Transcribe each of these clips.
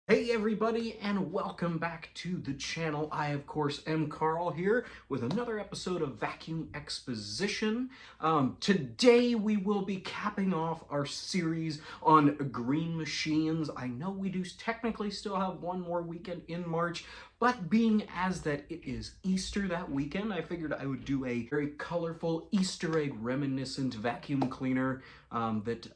Hey everybody, and welcome back to the channel. I, of course, am Carl here with another episode of Vacuum Exposition. Today we will be capping off our series on green machines. I know we do technically still have one more weekend in March, but being as that it is Easter that weekend, I figured I would do a very colorful Easter egg reminiscent vacuum cleaner that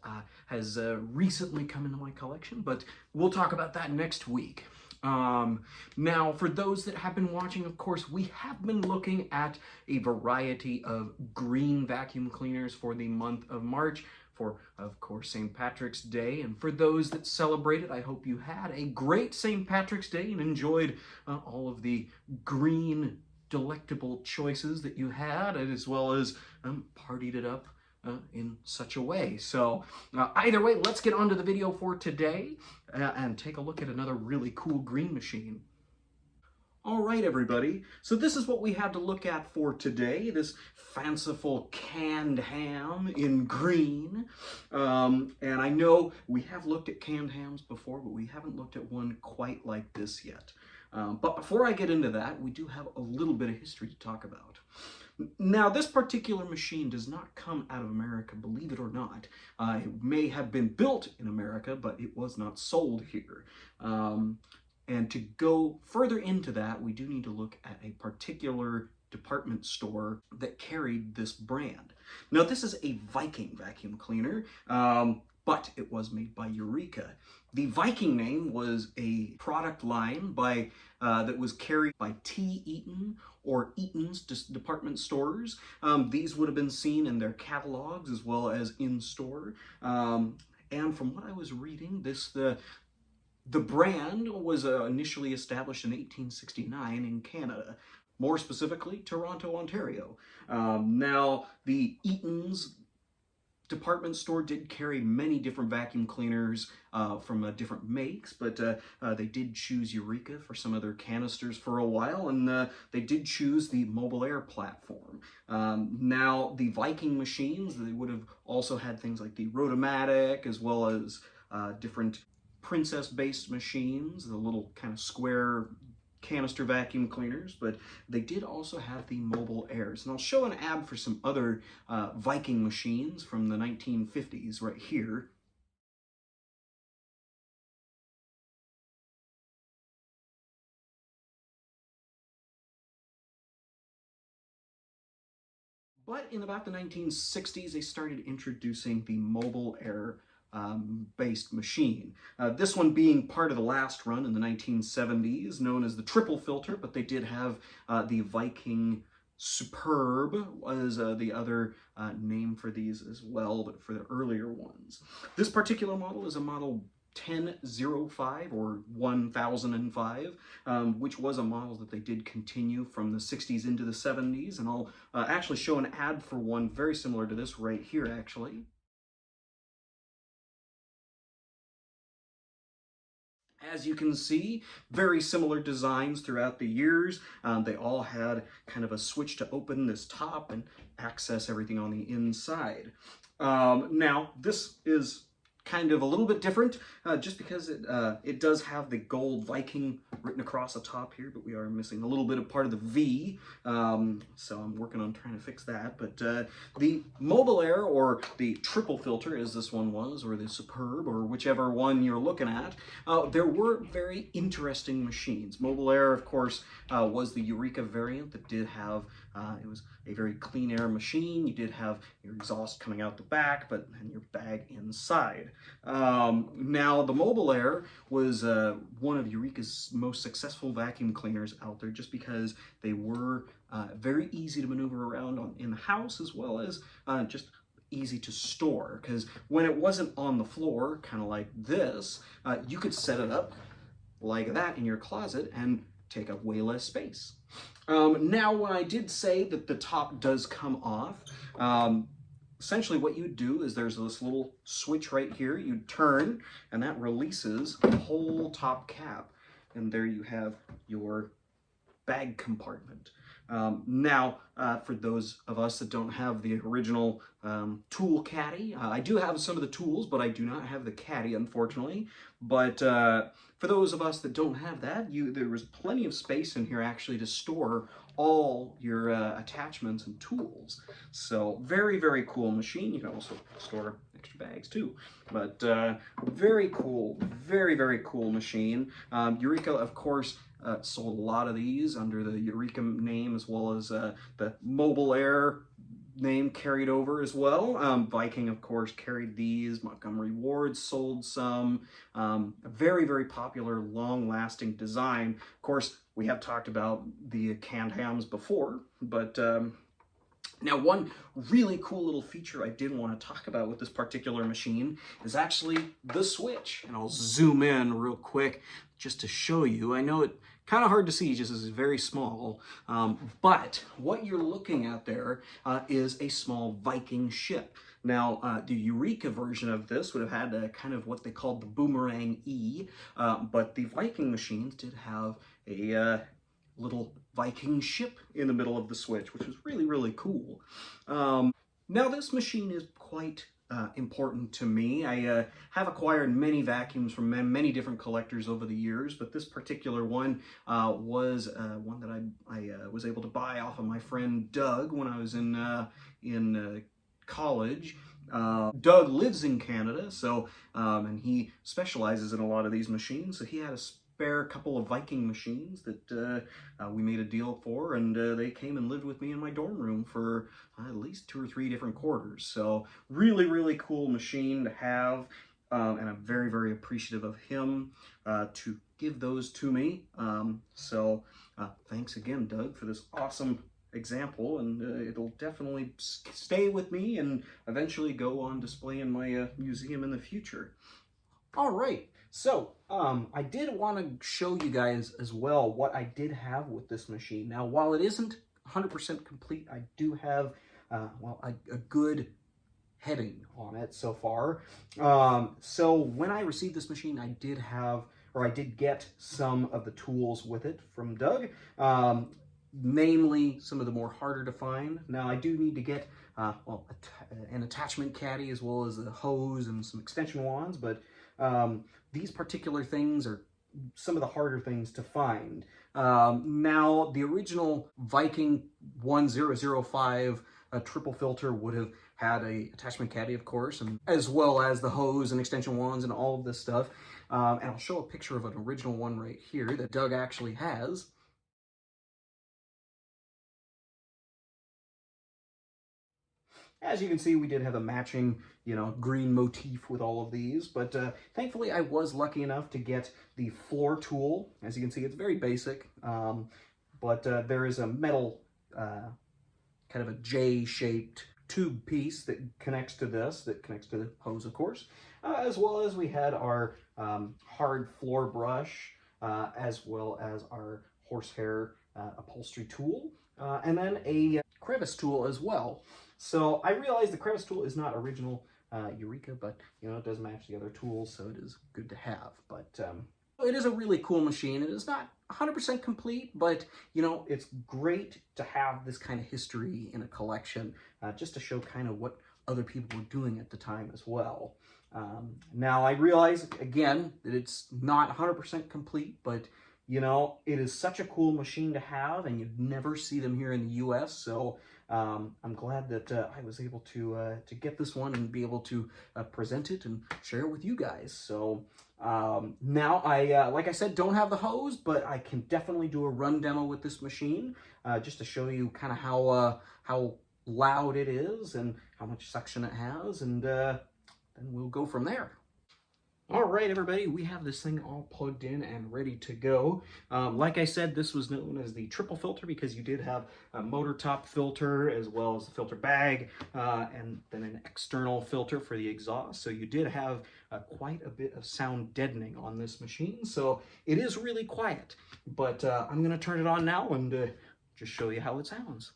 has recently come into my collection, but we'll talk about that next week. Now, for those that have been watching, of course, we have been looking at a variety of green vacuum cleaners for the month of March, for, of course, St. Patrick's Day. And for those that celebrated, I hope you had a great St. Patrick's Day and enjoyed all of the green, delectable choices that you had, as well as partied it up in such a way. So either way, let's get on to the video for today and take a look at another really cool green machine. All right, everybody, so this is what we have to look at for today, this fanciful canned ham in green. And I know we have looked at canned hams before, but we haven't looked at one quite like this yet. But before I get into that, we do have a little bit of history to talk about. Now, this particular machine does not come out of America, believe it or not. It may have been built in America, but it was not sold here. And to go further into that, we do need to look at a particular department store that carried this brand. Now, this is a Viking vacuum cleaner, but it was made by Eureka. The Viking name was a product line that was carried by T. Eaton or Eaton's department stores. These would have been seen in their catalogs as well as in store. And from what I was reading, the brand was initially established in 1869 in Canada, more specifically Toronto, Ontario. Now, the Eaton's department store did carry many different vacuum cleaners from different makes, but they did choose Eureka for some of their canisters for a while, and they did choose the Mobile Air platform. Now, the Viking machines, they would have also had things like the Rotomatic, as well as different Princess-based machines, the little kind of square canister vacuum cleaners, but they did also have the Mobile Airs. And I'll show an ad for some other Viking machines from the 1950s right here. But in about the 1960s, they started introducing the Mobile Air based machine. This one being part of the last run in the 1970s, known as the Tripplefilter, but they did have the Viking Superb was the other name for these as well, but for the earlier ones. This particular model is a model 1005 or 1005, which was a model that they did continue from the 60s into the 70s, and I'll actually show an ad for one very similar to this right here, actually. As you can see, very similar designs throughout the years. They all had kind of a switch to open this top and access everything on the inside. Now, this is kind of a little bit different, just because it does have the gold Viking written across the top here, but we are missing a little bit of part of the V, so I'm working on trying to fix that. But the Mobile Air, or the Tripplefilter as this one was, or the Superb, or whichever one you're looking at, there were very interesting machines. Mobile Air, of course, was the Eureka variant that did have, it was a very clean air machine. You did have your exhaust coming out the back, but and your bag inside. Now, the Mobile Air was one of Eureka's most successful vacuum cleaners out there, just because they were very easy to maneuver around in the house, as well as just easy to store, because when it wasn't on the floor, kind of like this, you could set it up like that in your closet and take up way less space. Now, when I did say that the top does come off, essentially what you do is there's this little switch right here. You turn, and that releases the whole top cap. And there you have your bag compartment. Now, for those of us that don't have the original tool caddy, I do have some of the tools, but I do not have the caddy, unfortunately. But for those of us that don't have that, there was plenty of space in here actually to store all your attachments and tools. So very, very cool machine. You can also store extra bags too. But very cool, very, very cool machine. Eureka, of course, sold a lot of these under the Eureka name, as well as the Mobile Air name carried over as well. Viking, of course, carried these. Montgomery Ward sold some. A very, very popular, long-lasting design. Of course, we have talked about the canned hams before, but now one really cool little feature I did want to talk about with this particular machine is actually the switch. And I'll zoom in real quick just to show you. I know it kind of hard to see just as it's very small, but what you're looking at there is a small Viking ship. Now, the Eureka version of this would have had kind of what they called the Boomerang E, but the Viking machines did have a little Viking ship in the middle of the switch, which was really, really cool. Now, this machine is quite important to me. I have acquired many vacuums from many different collectors over the years, but this particular one was one that I was able to buy off of my friend Doug when I was in college. Doug lives in Canada, so and he specializes in a lot of these machines, so he had a spare couple of Viking machines that we made a deal for, and they came and lived with me in my dorm room for at least 2 or 3 different quarters. So really, really cool machine to have, and I'm very, very appreciative of him to give those to me. So thanks again, Doug, for this awesome example, and it'll definitely stay with me and eventually go on display in my museum in the future. All right, so I did want to show you guys as well what I did have with this machine. Now, while it isn't 100% complete, I do have well, a good heading on it so far. So when I received this machine, I did get some of the tools with it from Doug. Namely, some of the more harder to find. Now, I do need to get well, an attachment caddy as well as a hose and some extension wands, but these particular things are some of the harder things to find. Now, the original Viking 1005 triple filter would have had a attachment caddy, of course, and as well as the hose and extension wands and all of this stuff. And I'll show a picture of an original one right here that Doug actually has. As you can see, we did have a matching, green motif with all of these, but thankfully I was lucky enough to get the floor tool. As you can see, it's very basic, but there is a metal, kind of a J-shaped tube piece that connects to this, that connects to the hose, of course, as well as we had our hard floor brush, as well as our horsehair upholstery tool, and then a crevice tool as well. So I realize the crevice tool is not original Eureka, but it does match the other tools, so it is good to have. But it is a really cool machine. It is not 100% complete, but it's great to have this kind of history in a collection, just to show kind of what other people were doing at the time as well. Now I realize again that it's not 100% complete, but it is such a cool machine to have, and you'd never see them here in the U.S., so I'm glad that I was able to get this one and be able to present it and share it with you guys. So now I, like I said, don't have the hose, but I can definitely do a run demo with this machine, just to show you kind of how loud it is and how much suction it has, and then we'll go from there. All right, everybody, we have this thing all plugged in and ready to go. Like I said, this was known as the triple filter because you did have a motor top filter as well as the filter bag, and then an external filter for the exhaust. So you did have quite a bit of sound deadening on this machine. So it is really quiet, but I'm going to turn it on now and just show you how it sounds.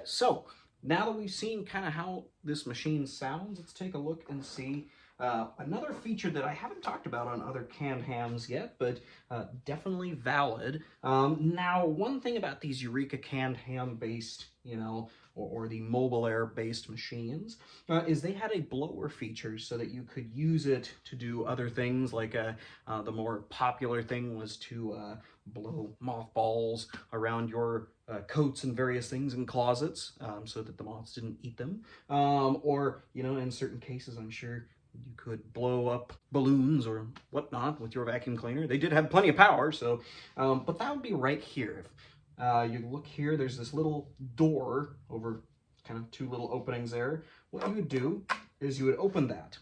So now that we've seen kind of how this machine sounds, let's take a look and see Another feature that I haven't talked about on other canned hams yet, but definitely valid. Now, one thing about these Eureka canned ham based, or the Mobile Air based machines is they had a blower feature so that you could use it to do other things. Like the more popular thing was to blow mothballs around your coats and various things in closets so that the moths didn't eat them. Or, in certain cases, I'm sure you could blow up balloons or whatnot with your vacuum cleaner. They did have plenty of power, so, but that would be right here. If you look here, there's this little door over kind of two little openings there. What you would do is you would open that.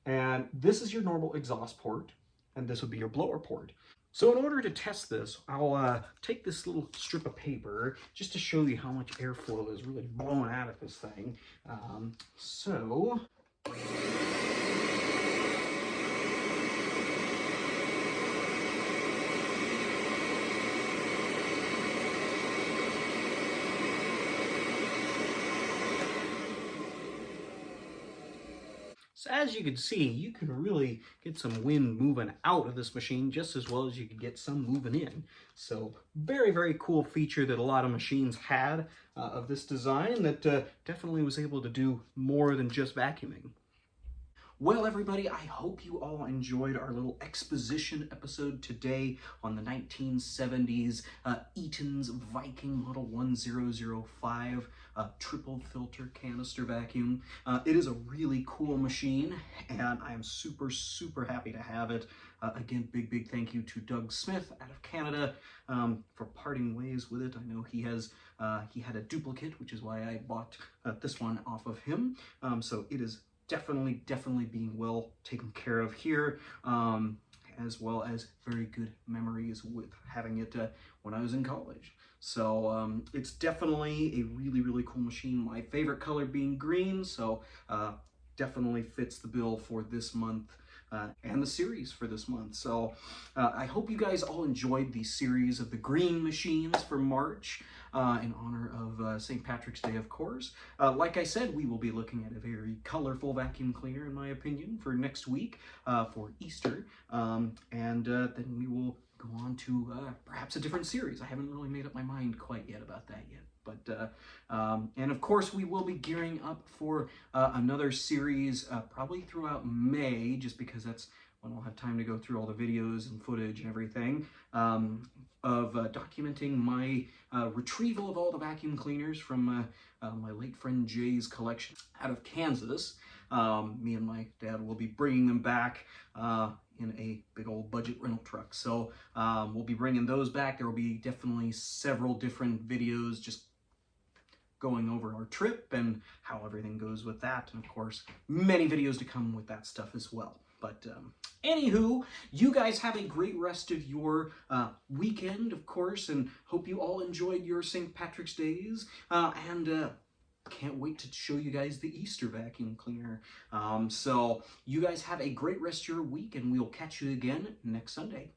And this is your normal exhaust port, and this would be your blower port. So in order to test this, I'll take this little strip of paper just to show you how much airflow is really blowing out of this thing. So as you can see, you can really get some wind moving out of this machine just as well as you could get some moving in. So very, very cool feature that a lot of machines had of this design that definitely was able to do more than just vacuuming. Well, everybody, I hope you all enjoyed our little exposition episode today on the 1970s Eaton's Viking Model 1005 triple filter canister vacuum. It is a really cool machine, and I am super, super happy to have it. Again, big thank you to Doug Smith out of Canada for parting ways with it. I know he had a duplicate, which is why I bought this one off of him. So it is definitely being well taken care of here, as well as very good memories with having it when I was in college. So it's definitely a really cool machine. My favorite color being green, so definitely fits the bill for this month and the series for this month. So I hope you guys all enjoyed the series of the green machines for March in honor of St. Patrick's Day, of course. Like I said, we will be looking at a very colorful vacuum cleaner, in my opinion, for next week for Easter. And then we will go on to perhaps a different series. I haven't really made up my mind quite yet about that yet. But, and of course, we will be gearing up for another series probably throughout May, just because that's when I'll have time to go through all the videos and footage and everything, of documenting my retrieval of all the vacuum cleaners from my late friend Jay's collection out of Kansas. Me and my dad will be bringing them back in a big old budget rental truck. So we'll be bringing those back. There will be definitely several different videos just going over our trip and how everything goes with that. And of course, many videos to come with that stuff as well. But anywho, you guys have a great rest of your weekend, of course, and hope you all enjoyed your St. Patrick's Days. And can't wait to show you guys the Easter vacuum cleaner. So you guys have a great rest of your week, and we'll catch you again next Sunday.